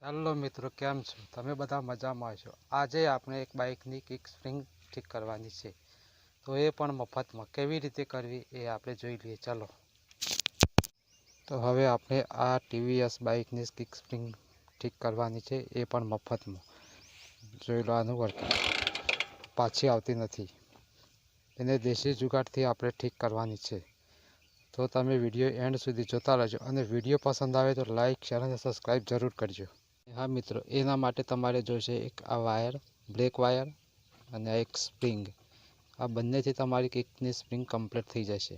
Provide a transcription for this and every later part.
Hello મિત્રો, કેમ છો? તમે બધા મજામાં છો? આજે આપણે એક બાઇકની કિક સ્પ્રિંગ ઠીક કરવાની છે, તો એ પણ મફતમાં. કેવી રીતે કરવી એ આપણે જોઈ લઈએ. ચાલો. તો હવે આપણે આ ટીવીએસ બાઇકની કિક સ્પ્રિંગ ઠીક કરવાની છે, એ પણ મફતમાં. જોઈ લો આનું વર્કિંગ. પાછી આવતી નથી. એને દેશી જુગાડથી આપણે ઠીક કરવાની છે. તો તમે વિડીયો એન્ડ સુધી જોતા રહેજો, અને વિડીયો પસંદ આવે તો લાઇક, શેર અને સબસ્ક્રાઈબ જરૂર કરજો. હા મિત્રો, એના માટે તમારે જોઈશે એક આ વાયર, બ્લેક વાયર, અને એક સ્પ્રિંગ. આ બંનેથી તમારી કિકની સ્પ્રિંગ કમ્પ્લીટ થઈ જશે.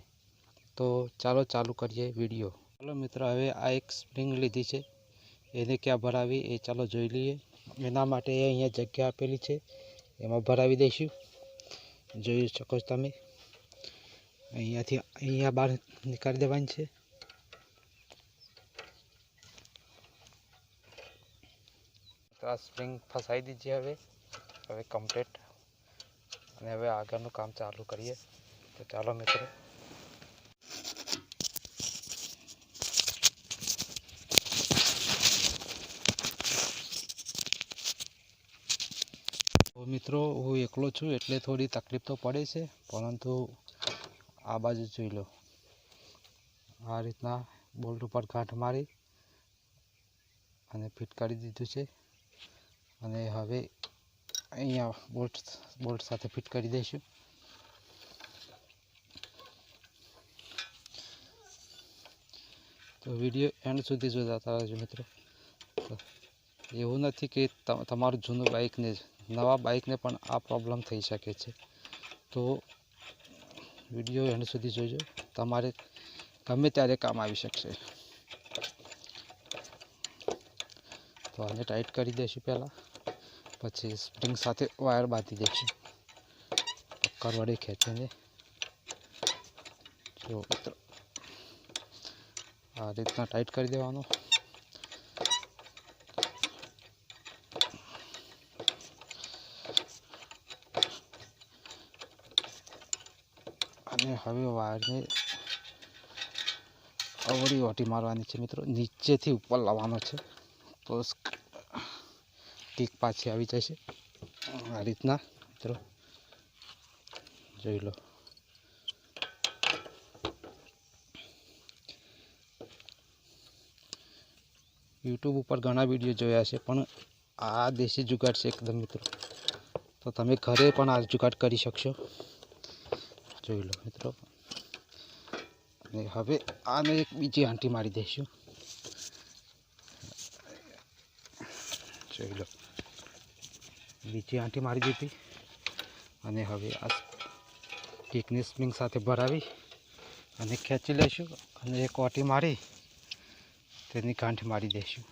તો ચાલો ચાલુ કરીએ વિડીયો. ચાલો મિત્રો, હવે આ એક સ્પ્રિંગ લીધી છે, એને ક્યાં ભરાવી એ ચાલો જોઈ લઈએ. એના માટે અહીંયા જગ્યા આપેલી છે, એમાં ભરાવી દઈશું. જોઈ શકો છો તમે. અહીંયા બહાર નીકાળી દેવાની છે. તો આ સ્પ્રિંગ ફસાઈ દીધી. હવે કમ્પ્લીટ. અને હવે આગળનું કામ ચાલુ કરીએ. તો ચાલો મિત્રો. તો મિત્રો, હું એકલો છું એટલે થોડી તકલીફ તો પડે છે, પરંતુ આ બાજુ જોઈ લો. આ રીતના બોલ્ટ ઉપર ગાંઠ મારી અને ફિટ કરી દીધું છે. અને હવે અહીંયા બોલ્ટ સાથે ફિટ કરી દઈશું. તો વિડીયો એન્ડ સુધી જોતા રહેજો મિત્રો. એવું નથી કે તમારું જૂનું બાઇકને જ, નવા બાઇકને પણ આ પ્રોબ્લેમ થઈ શકે છે. તો વિડીયો એન્ડ સુધી જોજો, તમારે ગમે ત્યારે કામ આવી શકશે. તો આને ટાઈટ કરી દઈશું પહેલાં, પછી સ્પ્રિંગ સાથે વાયર બાંધી દઈશું પકડ વડે ખેંચીને. જો મિત્રો, આ રીતના ટાઈટ કરી દેવાનો. અને હવે વાયરને અવળી ઓટી મારવાની છે મિત્રો, નીચેથી ઉપર લાવવાનો છે, તો કિક પાછી આવી જશે. આ રીતના મિત્રો જોઈ લો. યુટ્યુબ ઉપર ઘણા વિડીયો જોયા છે, પણ આ દેશી જુગાડ છે એકદમ મિત્રો. તો તમે ઘરે પણ આ જુગાડ કરી શકશો. જોઈ લો મિત્રો. અને હવે આને એક બીજી આંટી મારી દઈશું. જોઈ લો, બીજી આંટી મારી દીધી. અને હવે આ કિકની સ્પ્રિંગ સાથે ભરાવી અને ખેંચી લઈશું, અને એક ઓટી મારી તેની ગાંઠ મારી દઈશું.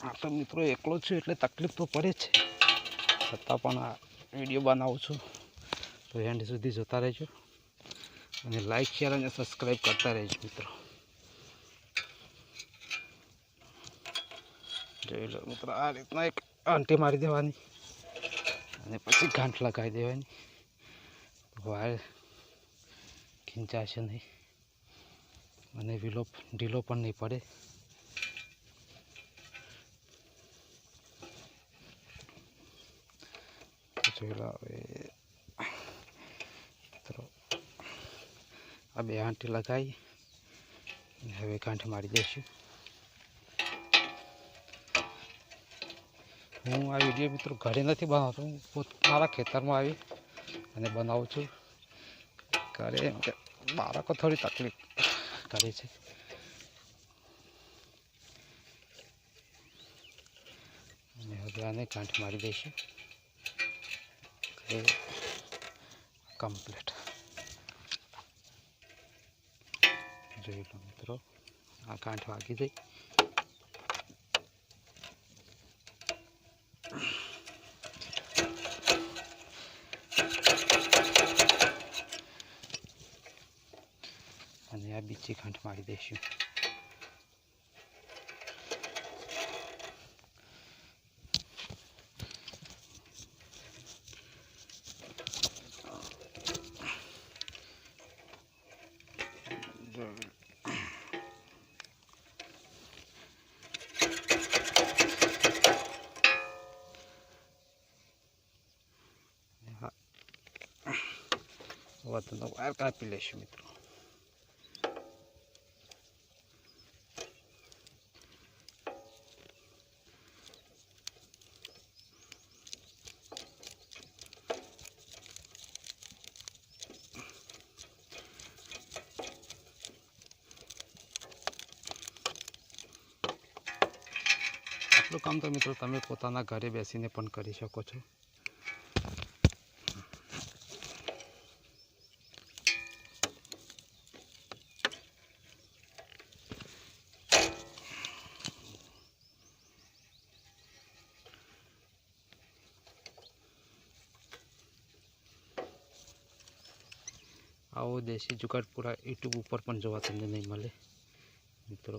હા તો મિત્રો, એકલો છું એટલે તકલીફ તો પડે છે, છતાં પણ આ વિડીયો બનાવું છું. તો એન્ડ સુધી જોતા રહેજો, અને લાઈક, શેર અને સબસ્ક્રાઈબ કરતા રહેજો મિત્રો. જોઈ લો મિત્રો, આ રીતના એક આંટી મારી દેવાની, અને પછી ગાંઠ લગાવી દેવાની. વાયર ખેંચાશે નહીં, અને ઢીલો પણ નહીં પડે. જોઈ લો. હવે મિત્રો, આ બે આંટી લગાવી હવે ગાંઠ મારી દઈશું. હું આ વિડીયો મિત્રો ઘરે નથી બનાવતો, હું મારા ખેતરમાં આવી અને બનાવું છું. ઘરે બાળકો થોડી તકલીફ કરે છે. અને હવે આને ગાંઠ મારી દઈશું. કમ્પ્લીટ. જોઈ લો મિત્રો, આ ગાંઠ વાગી ગઈ. અને આ બીજી ગાંઠ મારી દઈશું. વધનો વાયર કાપી લઈશું મિત્રો. આટલું કામ તો મિત્રો તમે પોતાના ઘરે બેસીને પણ કરી શકો છો. આવો દેશી જુગાડ પૂરા યુટ્યુબ ઉપર પણ જોવા તમને નહીં મળે મિત્રો.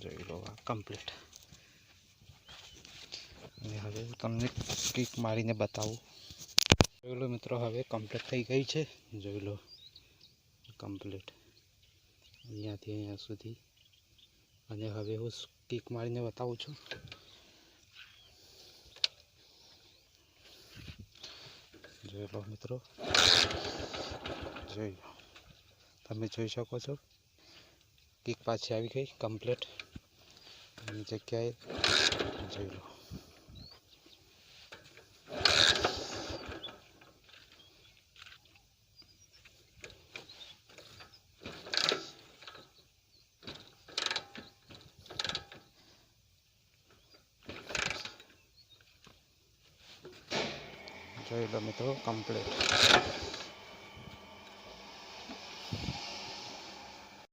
જોઈ લો આ કમ્પ્લીટ. અને હવે હું તમને કિક મારીને બતાવું. જોઈ લો મિત્રો હવે કમ્પ્લીટ થઈ ગઈ છે. જોઈ લો કમ્પ્લીટ અહીંયાથી અહીંયા સુધી. અને હવે હું કિક મારીને બતાવું છું. જોઈ લો મિત્રો, જોઈ લો તમે જોઈ શકો છો કિક પાછી આવી ગઈ કમ્પ્લીટ એની જગ્યાએ. જોઈ લો જોઈ લો મિત્રો કમ્પ્લીટ.